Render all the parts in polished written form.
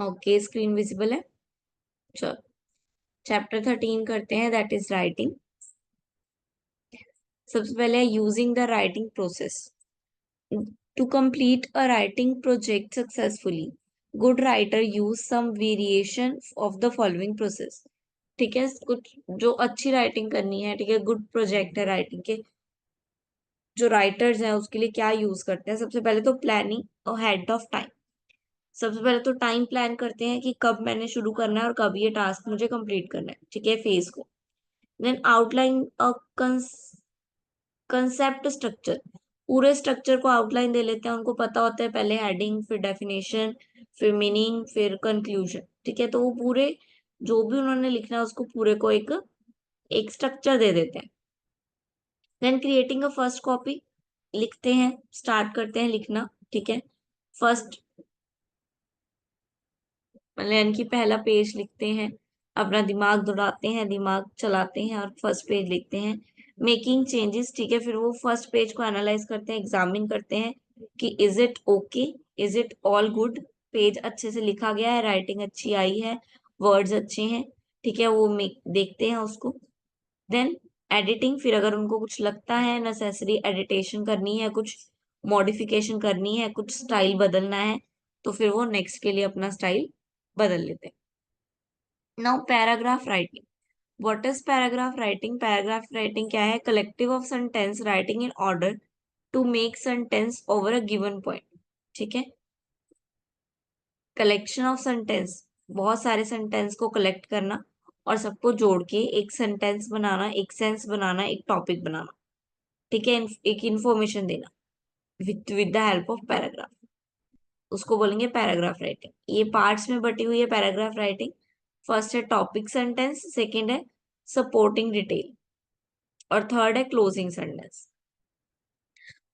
Okay, screen visible है। चलो chapter 13 करते हैं, दैट इज राइटिंग। सबसे पहले using the writing process to complete a writing project successfully. Good writer use some variation of the following process. ठीक है, कुछ जो अच्छी राइटिंग करनी है, ठीक है, गुड प्रोजेक्ट है राइटिंग के, जो राइटर्स हैं उसके लिए क्या यूज करते हैं। सबसे पहले तो प्लानिंग हेड ऑफ टाइम। सबसे पहले तो टाइम प्लान करते हैं कि कब मैंने शुरू करना है और कब ये टास्क मुझे कंप्लीट करना है, ठीक है, फेज को। Then outline a concept structure. पूरे स्ट्रक्चर को आउटलाइन दे लेते हैं, उनको पता होता है पहले हेडिंग, फिर डेफिनेशन, फिर मीनिंग, फिर कंक्लूजन। ठीक है, तो वो पूरे जो भी उन्होंने लिखना है उसको पूरे को एक एक स्ट्रक्चर दे देते हैं। Then creating a first copy. लिखते हैं, स्टार्ट करते हैं लिखना। ठीक है, फर्स्ट मतलब यानी कि पहला पेज लिखते हैं, अपना दिमाग दौड़ाते हैं, दिमाग चलाते हैं और फर्स्ट पेज लिखते हैं। मेकिंग चेंजेस, ठीक है, फिर वो फर्स्ट पेज को एनालाइज करते हैं, एग्जामिन करते हैं कि is it okay, is it all good, page अच्छे से लिखा गया है, राइटिंग अच्छी आई है, वर्ड्स अच्छे हैं। ठीक है, वो देखते हैं उसको। देन एडिटिंग, फिर अगर उनको कुछ लगता है नेसेसरी एडिटेशन करनी है, कुछ मॉडिफिकेशन करनी है, कुछ स्टाइल बदलना है, तो फिर वो नेक्स्ट के लिए अपना स्टाइल बदल लेते हैं। Now paragraph writing. What is paragraph writing? Paragraph writing क्या है? Collective of sentence writing in order to make sentence over a given point. ठीक है, कलेक्शन ऑफ सेंटेंस, बहुत सारे सेंटेंस को कलेक्ट करना और सबको जोड़ के एक सेंटेंस बनाना, एक सेंस बनाना, एक टॉपिक बनाना। ठीक है, एक इंफॉर्मेशन देना with the help of paragraph, उसको बोलेंगे पैराग्राफ राइटिंग। ये पार्ट्स में बटी हुई है पैराग्राफ राइटिंग। फर्स्ट है टॉपिक सेंटेंस, सेकंड है सपोर्टिंग डिटेल और थर्ड है क्लोजिंग सेंटेंस।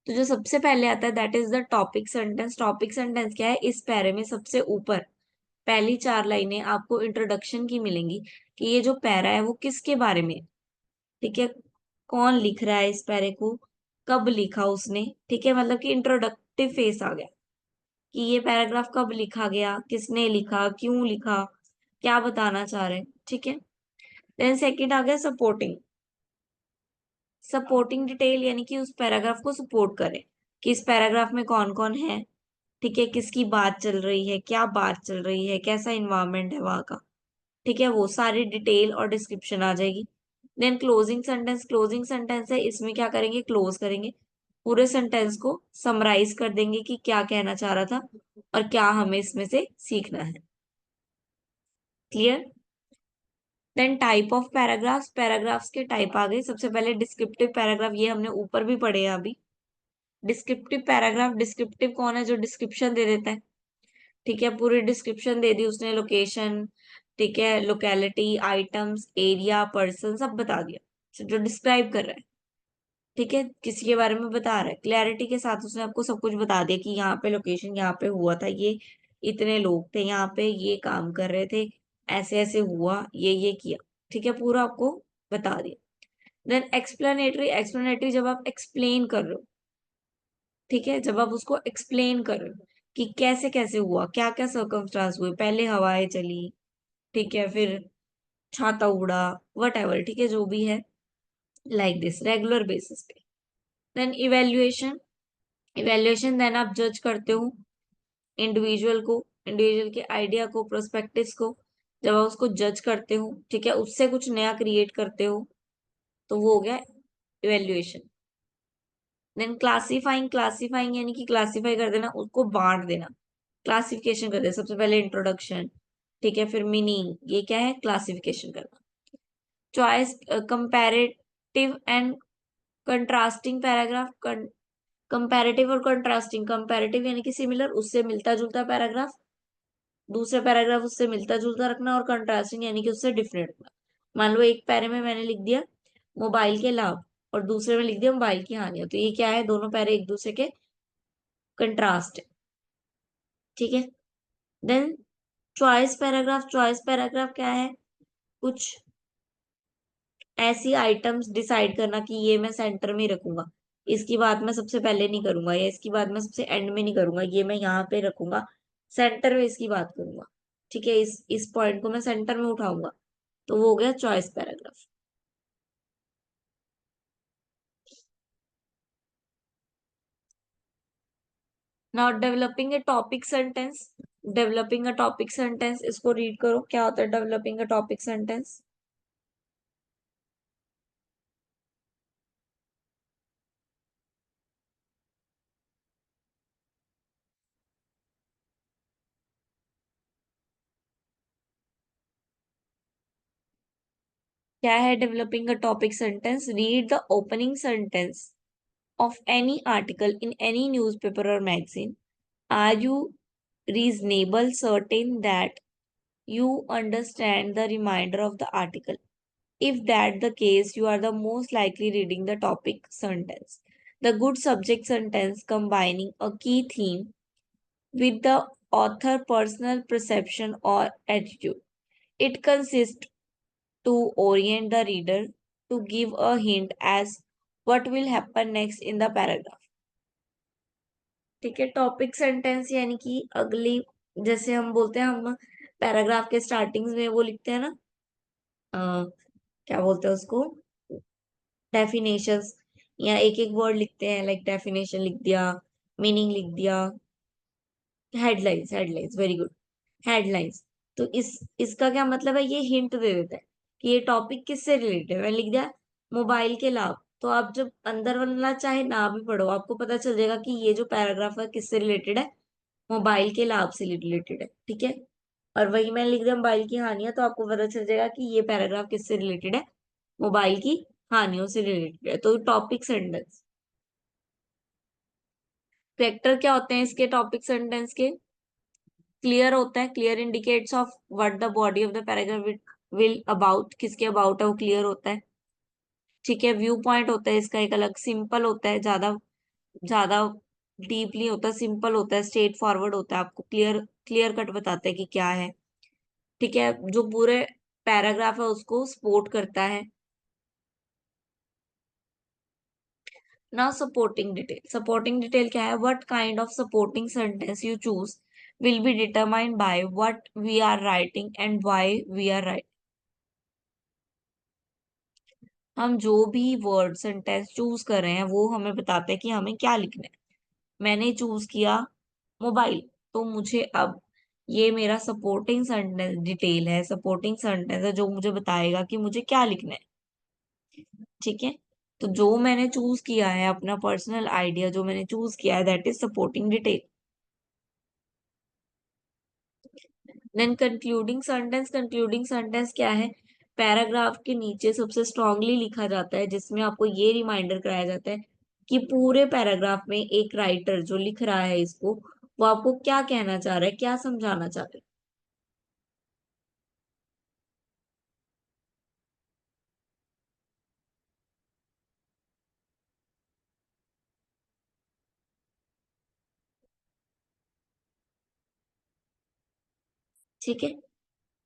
तो जो सबसे पहले आता है that is the topic sentence. Topic sentence क्या है? इस पैरे में सबसे ऊपर पहली 4 लाइनें आपको इंट्रोडक्शन की मिलेंगी कि ये जो पैरा है वो किसके बारे में है। ठीक है, कौन लिख रहा है इस पैरे को, कब लिखा उसने। ठीक है, मतलब कि इंट्रोडक्टिव फेस आ गया कि ये पैराग्राफ कब लिखा गया, किसने लिखा, क्यों लिखा, क्या बताना चाह रहे हैं। ठीक है, देन सेकंड आ गया सपोर्टिंग। सपोर्टिंग डिटेल यानी कि उस पैराग्राफ को सपोर्ट करे कि इस पैराग्राफ में कौन कौन है, ठीक है, किसकी बात चल रही है, क्या बात चल रही है, कैसा इन्वायरमेंट है वहां का। ठीक है, वो सारी डिटेल और डिस्क्रिप्शन आ जाएगी। Then closing sentence. Closing sentence है, इसमें क्या करेंगे? क्लोज करेंगे, पूरे सेंटेंस को समराइज कर देंगे कि क्या कहना चाह रहा था और क्या हमें इसमें से सीखना है। Clear? Then type of paragraphs. Paragraphs के टाइप आ गए। सबसे पहले डिस्क्रिप्टिव पैराग्राफ, ये हमने ऊपर भी पढ़े हैं अभी। डिस्क्रिप्टिव पैराग्राफ, डिस्क्रिप्टिव कौन है? जो डिस्क्रिप्शन दे देता है। ठीक है, पूरी डिस्क्रिप्शन दे दी उसने, लोकेशन, ठीक है, लोकेलिटी, आइटम्स, एरिया, पर्सन, सब बता दिया। जो डिस्क्राइब कर रहा है, ठीक है, किसी के बारे में बता रहा है, क्लैरिटी के साथ उसने आपको सब कुछ बता दिया कि यहाँ पे लोकेशन, यहाँ पे हुआ था ये, इतने लोग थे यहाँ पे, ये काम कर रहे थे, ऐसे ऐसे हुआ, ये किया। ठीक है, पूरा आपको बता दिया। Then explanatory. एक्सप्लेनेटरी जब आप एक्सप्लेन कर रहे हो, ठीक है, जब आप उसको एक्सप्लेन कर रहे हो कि कैसे कैसे हुआ, क्या क्या सर्कमस्टांस हुए, पहले हवाएं चली, ठीक है, फिर छाता उड़ा, वट एवर, ठीक है, जो भी है, लाइक दिस रेगुलर बेसिस पे। Then evaluation. इवेल्युएशन देन आप जज करते हो इंडिविजुअल को, इंडिविजुअल के आइडिया को, प्रोस्पेक्टिव्स को। जब आप उसको जज करते हो, ठीक है, उससे कुछ नया क्रिएट करते हो, तो वो हो गया इवेल्युएशन। Then classifying. क्लासीफाइंग यानी कि क्लासीफाई कर देना, उसको बांट देना, क्लासिफिकेशन कर देना। सबसे पहले इंट्रोडक्शन, ठीक है, फिर मीनिंग, ये क्या है? क्लासिफिकेशन करना। Choice, comparative and contrasting paragraph. Comparative और कंट्रास्टिंग। कंपैरेटिव यानी कि सिमिलर, उससे मिलता जुलता पैराग्राफ, दूसरे पैराग्राफ उससे मिलता जुलता रखना, और कंट्रास्टिंग यानी कि उससे डिफरेंट रखना। मान लो एक पैरे में मैंने लिख दिया मोबाइल के लाभ और दूसरे में लिख दिया मोबाइल की हानियां, तो ये क्या है? दोनों पैरे एक दूसरे के कंट्रास्ट है। ठीक है, then choice paragraph. Choice paragraph क्या है? कुछ ऐसी आइटम्स डिसाइड करना कि ये मैं सेंटर में रखूंगा, इसकी बात मैं सबसे पहले नहीं करूंगा, या इसकी बात मैं सबसे एंड में नहीं करूंगा, ये मैं यहाँ पे रखूंगा, सेंटर में इसकी बात करूंगा। ठीक है, इस पॉइंट को मैं सेंटर में उठाऊंगा, तो वो हो गया choice paragraph. Now developing a topic sentence. Developing a topic sentence, इसको रीड करो, क्या होता है डेवलपिंग अ टॉपिक सेंटेंस। क्या है developing a topic sentence? Read the opening sentence of any article in any newspaper or magazine. Are you reasonable certain that you understand the remainder of the article? If that the case, you are the most likely reading the topic sentence. The good subject sentence combining a key theme with the author personal perception or attitude. It consists to orient the reader, to give a hint as what will happen next in the paragraph. ठीक है, topic sentence यानी कि अगली, जैसे हम बोलते हैं, हम पैराग्राफ के स्टार्टिंग में वो लिखते हैं ना, अ, क्या बोलते हैं उसको, डेफिनेशंस, या एक एक वर्ड लिखते हैं, लाइक डेफिनेशन लिख दिया, मीनिंग लिख दिया, headlines, headlines, very good, headlines. तो इसका क्या मतलब है, ये हिंट दे देता है कि ये टॉपिक किससे रिलेटेड है। मैंने लिख दिया मोबाइल के लाभ, तो आप जब अंदर वाला चाहे ना भी पढ़ो, आपको पता चल जाएगा कि ये जो पैराग्राफ है किससे रिलेटेड है, मोबाइल के लाभ से रिलेटेड है। ठीक है, और वही मैंने लिख दिया मोबाइल की हानियां, तो आपको पता चल जाएगा कि ये पैराग्राफ किससे रिलेटेड है, मोबाइल की हानियों से रिलेटेड है। तो टॉपिक सेंटेंस, फैक्टर क्या होते हैं इसके टॉपिक सेंटेंस के? क्लियर होता है, clear indicates of what the body of the paragraph will about, किसके अबाउट है वो क्लियर होता है। ठीक है, व्यू पॉइंट होता है इसका एक अलग, सिंपल होता है, ज्यादा ज्यादा डीपली होता है, सिंपल होता है, स्ट्रेट फॉरवर्ड होता है, आपको क्लियर क्लियर कट बताता है कि क्या है। ठीक है, जो पूरे पैराग्राफ है उसको सपोर्ट करता है। Now supporting detail, supporting detail क्या है? What kind of supporting sentence you choose will be determined by what we are writing and why we are writing. हम जो भी वर्ड सेंटेंस चूज कर रहे हैं वो हमें बताते हैं कि हमें क्या लिखना है। मैंने चूज किया मोबाइल, तो मुझे अब ये मेरा सपोर्टिंग सेंटेंस डिटेल है, सपोर्टिंग सेंटेंस है जो मुझे बताएगा कि मुझे क्या लिखना है। ठीक है, तो जो मैंने चूज किया है, अपना पर्सनल आइडिया जो मैंने चूज किया है, that is supporting detail. Then concluding sentence, concluding sentence क्या है? पैराग्राफ के नीचे सबसे स्ट्रांगली लिखा जाता है, जिसमें आपको ये रिमाइंडर कराया जाता है कि पूरे पैराग्राफ में एक राइटर जो लिख रहा है इसको, वो आपको क्या कहना चाह रहा है, क्या समझाना चाह रहा है। ठीक है,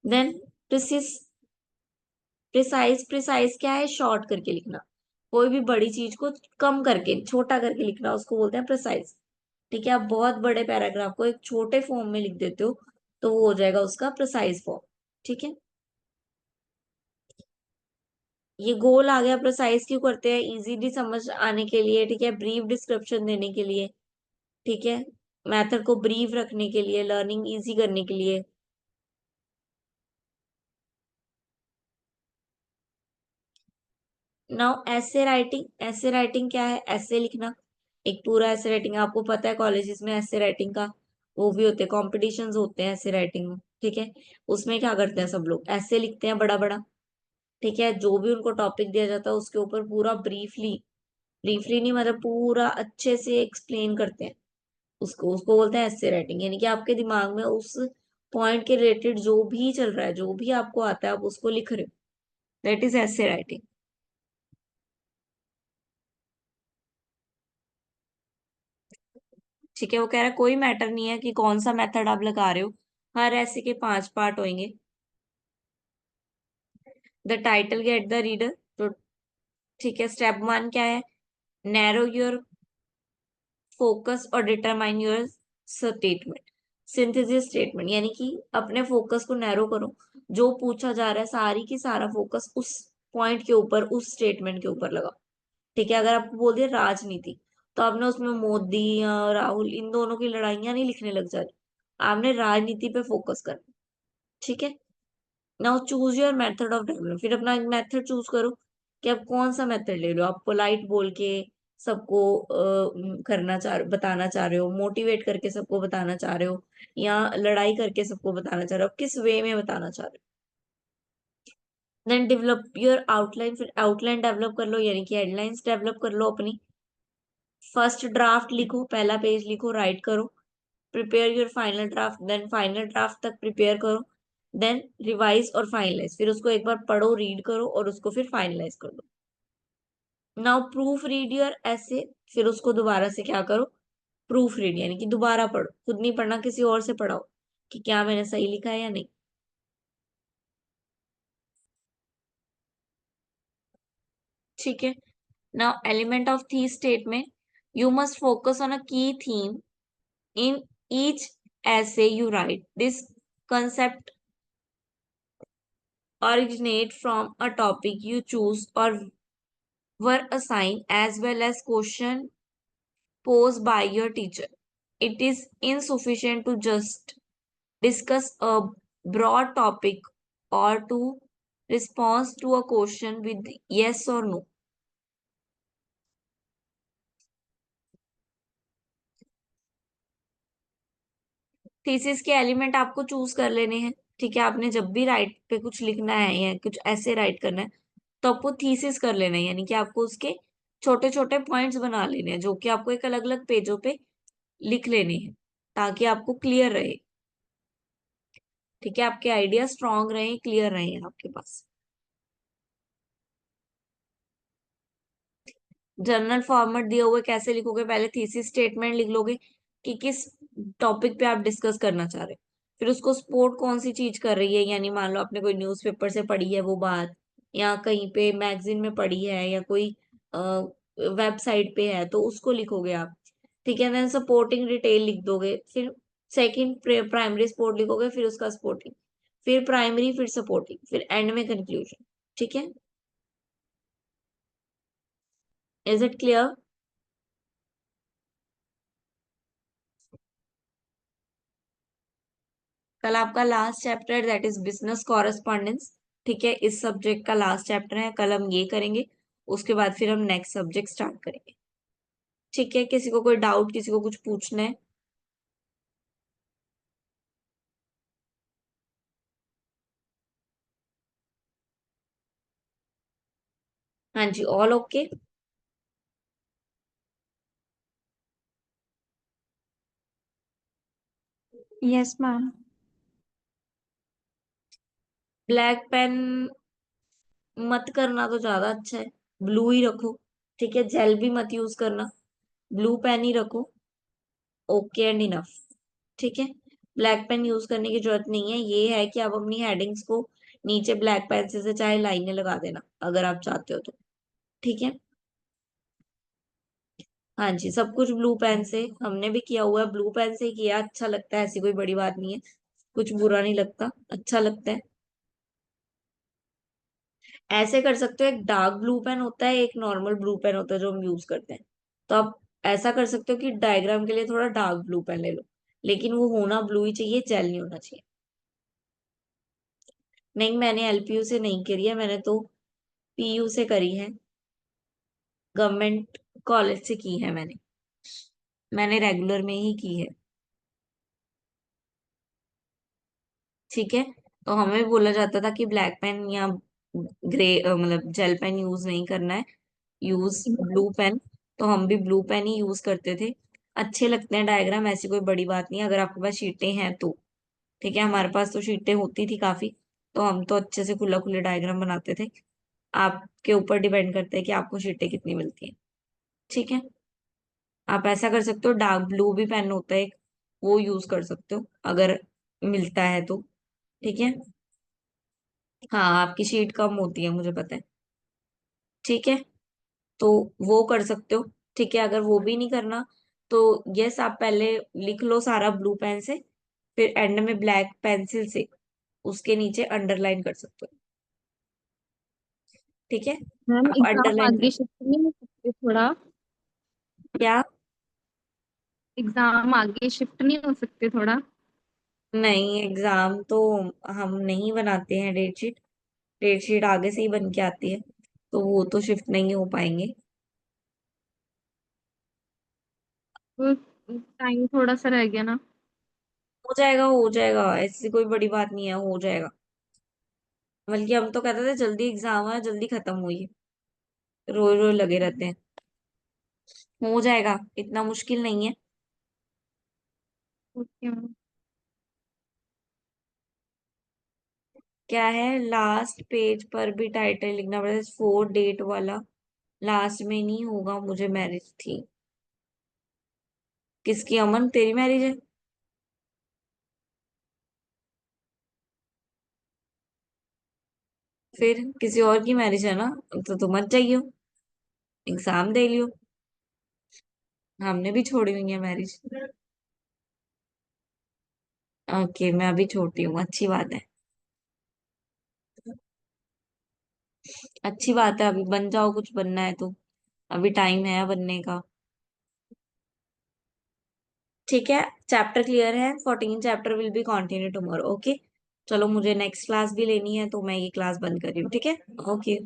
देन प्रिसिस, प्रिसाइज, प्रिसाइज क्या है? शॉर्ट करके लिखना, कोई भी बड़ी चीज को कम करके, छोटा करके लिखना, उसको बोलते हैं प्रिसाइज। ठीक है, आप बहुत बड़े पैराग्राफ को एक छोटे फॉर्म में लिख देते हो, तो वो हो जाएगा उसका प्रिसाइज फॉर्म। ठीक है, ये गोल आ गया। प्रिसाइज क्यों करते हैं? इजीली समझ आने के लिए, ठीक है, ब्रीफ डिस्क्रिप्शन देने के लिए, ठीक है, मेथड को ब्रीफ रखने के लिए, लर्निंग इजी करने के लिए। नाउ ऐसे राइटिंग, ऐसे राइटिंग क्या है? ऐसे लिखना, एक पूरा ऐसे राइटिंग, आपको पता है कॉलेजेस में ऐसे राइटिंग का वो भी होते हैं, कॉम्पिटिशन्स होते हैं ऐसे राइटिंग में। ठीक है, उसमें क्या करते हैं सब लोग? ऐसे लिखते हैं बड़ा बड़ा। ठीक है, जो भी उनको टॉपिक दिया जाता है उसके ऊपर पूरा ब्रीफली, ब्रीफली नहीं मतलब पूरा अच्छे से एक्सप्लेन करते हैं उसको, उसको बोलते हैं ऐसे राइटिंग। यानी कि आपके दिमाग में उस पॉइंट के रिलेटेड जो भी चल रहा है, जो भी आपको आता है, आप उसको लिख रहे हो, दैट इज ऐसे राइटिंग। ठीक है, वो कह रहा है कोई मैटर नहीं है कि कौन सा मेथड आप लगा रहे हो, हर ऐसे के 5 पार्ट होंगे। The title get the reader, तो ठीक है, स्टेप 1 क्या है? नैरो योर फोकस और determine your statement. Synthesis statement यानी कि अपने फोकस को नैरो करो, जो पूछा जा रहा है सारी की सारा फोकस उस पॉइंट के ऊपर, उस स्टेटमेंट के ऊपर लगाओ। ठीक है, अगर आपको बोल दिया राजनीति, तो आपने उसमें मोदी या राहुल इन दोनों की लड़ाइयां नहीं लिखने लग जा रही, आपने राजनीति पे फोकस करना। ठीक है। Now choose your method of development, फिर अपना एक मेथड चूज करो कि आप कौन सा मेथड ले लो। आप पोलाइट बोल के सबको करना चाह बताना चाह रहे हो, मोटिवेट करके सबको बताना चाह रहे हो, या लड़ाई करके सबको बताना चाह रहे हो, किस वे में बताना चाह रहे हो। देन डेवलप योर आउटलाइन, फिर आउटलाइन डेवलप कर लो यानी कि हेडलाइंस डेवलप कर लो अपनी। फर्स्ट ड्राफ्ट लिखो, पहला पेज लिखो, राइट करो। Prepare your final draft, then final draft तक प्रिपेयर करो। देन रिवाइज और फाइनलाइज, फिर उसको एक बार पढ़ो, रीड करो और उसको फिर फाइनलाइज कर दो। नाउ प्रूफ रीड योर ऐसे, फिर उसको दोबारा से क्या करो, प्रूफ रीड यानी कि दोबारा पढ़ो, खुद नहीं पढ़ना, किसी और से पढ़ाओ कि क्या मैंने सही लिखा है या नहीं। ठीक है। Now element of these statement, you must focus on a की theme in each essay you write. This concept originate from a topic you choose or were assigned, as well as question posed by your teacher. It is insufficient to just discuss a broad topic or to respond to a question with yes or no. Thesis के element आपको choose कर लेने हैं। ठीक है, आपने जब भी राइट पे कुछ लिखना है या कुछ ऐसे राइट करना है, तो आपको थीसिस कर लेना है, यानी कि आपको उसके छोटे छोटे पॉइंट्स बना लेने हैं, जो कि आपको एक अलग अलग पेजों पे लिख लेने हैं, ताकि आपको क्लियर रहे। ठीक है, आपके आइडिया स्ट्रांग रहे, क्लियर रहे आपके पास। जर्नल फॉर्मेट दिया हुआ है, कैसे लिखोगे, पहले थीसिस स्टेटमेंट लिख लोगे कि किस टॉपिक पे आप डिस्कस करना चाह रहे हो, फिर उसको सपोर्ट कौन सी चीज कर रही है, यानी मान लो आपने कोई न्यूज़पेपर से पढ़ी है वो बात, या कहीं पे मैगजीन में पढ़ी है, या कोई वेबसाइट पे है, तो उसको लिखोगे आप। ठीक है, देन सपोर्टिंग डिटेल लिख दोगे, फिर सेकंड प्राइमरी सपोर्ट लिखोगे, फिर उसका सपोर्टिंग, फिर प्राइमरी, फिर सपोर्टिंग, फिर एंड में कंक्लूजन। ठीक है, इज इट क्लियर? कल आपका लास्ट चैप्टर है, दैट इज बिजनेस कॉरेस्पॉन्डेंस। ठीक है, इस सब्जेक्ट का लास्ट चैप्टर है, कल हम ये करेंगे, उसके बाद फिर हम नेक्स्ट सब्जेक्ट स्टार्ट करेंगे। ठीक है, किसी को कोई डाउट, किसी को कुछ पूछना है? हाँ जी, all okay. Yes ma'am. Black pen मत करना तो ज्यादा अच्छा है, ब्लू ही रखो। ठीक है, जेल भी मत यूज करना, ब्लू पेन ही रखो। Okay and enough. ठीक है, ब्लैक पेन यूज करने की जरूरत नहीं है, ये है कि आप अपनी हेडिंग्स को नीचे ब्लैक पेन से चाहे लाइनें लगा देना अगर आप चाहते हो तो। ठीक है। हाँ जी, सब कुछ ब्लू पेन से, हमने भी किया हुआ है, ब्लू पेन से ही किया, अच्छा लगता है, ऐसी कोई बड़ी बात नहीं है, कुछ बुरा नहीं लगता, अच्छा लगता है। ऐसे कर सकते हो, एक डार्क ब्लू पेन होता है, एक नॉर्मल ब्लू पेन होता है जो हम यूज करते हैं। तो आप ऐसा कर सकते हो कि डायग्राम के लिए थोड़ा डार्क ब्लू पेन ले लो, लेकिन वो होना ब्लू ही चाहिए, जेल नहीं होना चाहिए। नहीं, मैंने एलपीयू से नहीं करी है, मैंने तो पीयू से करी है, गवर्नमेंट कॉलेज से की है मैंने रेगुलर में ही की है। ठीक है, तो हमें बोला जाता था कि ब्लैक पेन या ग्रे मतलब जेल पेन यूज नहीं करना है, यूज ब्लू पेन। तो हम भी ब्लू पेन ही यूज करते थे, अच्छे लगते हैं डायग्राम, ऐसी कोई बड़ी बात नहीं है अगर आपके पास शीटें हैं तो। ठीक है, हमारे पास तो शीटें होती थी काफी, तो हम तो अच्छे से खुला खुले डायग्राम बनाते थे। आपके ऊपर डिपेंड करता है कि आपको शीटें कितनी मिलती हैं। ठीक है, आप ऐसा कर सकते हो, डार्क ब्लू भी पेन होता है एक, वो यूज कर सकते हो अगर मिलता है तो। ठीक है, हाँ आपकी शीट कम होती है, मुझे पता है। ठीक है, तो वो कर सकते हो। ठीक है, अगर वो भी नहीं करना तो यस, आप पहले लिख लो सारा ब्लू पेन से, फिर एंड में ब्लैक पेंसिल से उसके नीचे अंडरलाइन कर सकते हो। ठीक है, मैम आप एग्जाम अंडरलाइन आगे कर। शिफ्ट नहीं हो सकते थोड़ा? क्या? एग्जाम आगे शिफ्ट नहीं हो सकते थोड़ा? नहीं, एग्जाम तो हम नहीं बनाते हैं डेट शीट। डेट शीट आगे से ही बन के आती है, तो वो तो शिफ्ट नहीं हो पाएंगे। तो टाइम थोड़ा सा रह गया ना। हो जाएगा, हो जाएगा, ऐसी कोई बड़ी बात नहीं है, हो जाएगा। बल्कि हम तो कहते थे जल्दी एग्जाम है, जल्दी खत्म हुई, रोज रोज लगे रहते हैं। हो जाएगा, इतना मुश्किल नहीं है। Okay ma'am. क्या है, लास्ट पेज पर भी टाइटल लिखना पड़ता है, 4 डेट वाला। लास्ट में नहीं होगा, मुझे मैरिज थी। किसकी अमन, तेरी मैरिज है? फिर किसी और की मैरिज है ना, तो तुम मत जाइयो, एग्जाम दे लियो। हमने भी छोड़ी हुई है मैरिज। ओके, मैं अभी छोटी हूँ, अच्छी बात है। अच्छी बात है, अभी बन जाओ, कुछ बनना है तो अभी टाइम है बनने का। ठीक है, चैप्टर क्लियर है, 14 chapter will be continue tomorrow. Okay, चलो मुझे नेक्स्ट क्लास भी लेनी है, तो मैं ये क्लास बंद कर रही हूँ, ठीक है। ओके।